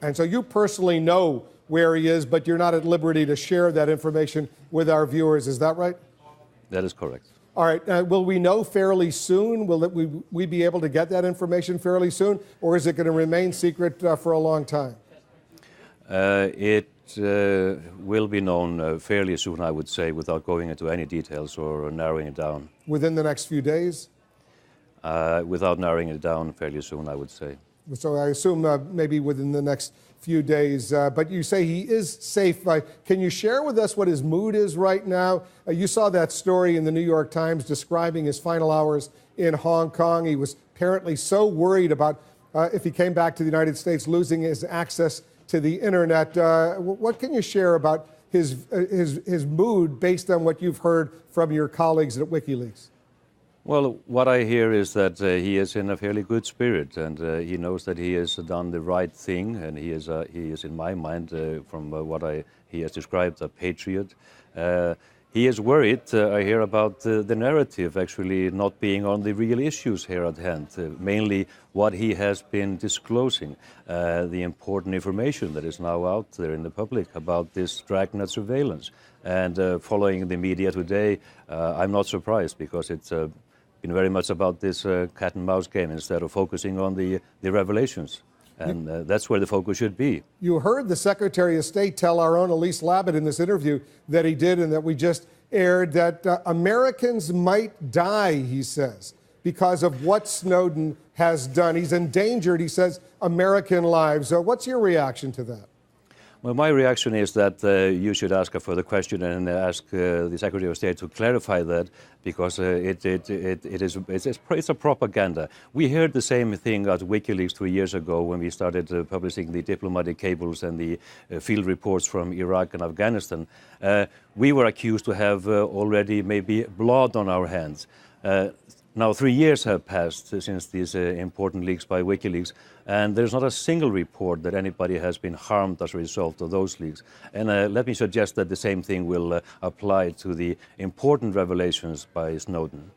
And so you personally know where he is, but you're not at liberty to share that information with our viewers. Is that right? That is correct. All right. Will we know fairly soon? Will we be able to get that information fairly soon? Or is it going to remain secret for a long time? It will be known fairly soon, I would say, without going into any details or narrowing it down. Within the next few days? Without narrowing it down fairly soon, I would say. So I assume maybe within the next few days. But you say he is safe. Can you share with us what his mood is right now? You saw that story in the New York Times describing his final hours in Hong Kong. He was apparently so worried about if he came back to the United States, losing his access to the internet. What can you share about his mood based on what you've heard from your colleagues at WikiLeaks? Well, what I hear is that he is in a fairly good spirit, and he knows that he has done the right thing, and he is, in my mind, from what he has described, a patriot. He is worried, I hear, about the narrative actually not being on the real issues here at hand, mainly what he has been disclosing, the important information that is now out there in the public about this dragnet surveillance. And following the media today, I'm not surprised, because it's been very much about this cat and mouse game instead of focusing on the revelations. And that's where the focus should be. You heard the Secretary of State tell our own Elise Labott in this interview that he did and that we just aired that Americans might die, he says, because of what Snowden has done. He's endangered, he says, American lives. What's your reaction to that? Well, my reaction is that you should ask a further question and ask the Secretary of State to clarify that, because it's a propaganda. We heard the same thing at WikiLeaks 3 years ago when we started publishing the diplomatic cables and the field reports from Iraq and Afghanistan. We were accused to have already maybe blood on our hands. Now 3 years have passed since these important leaks by WikiLeaks, and there's not a single report that anybody has been harmed as a result of those leaks. And let me suggest that the same thing will apply to the important revelations by Snowden.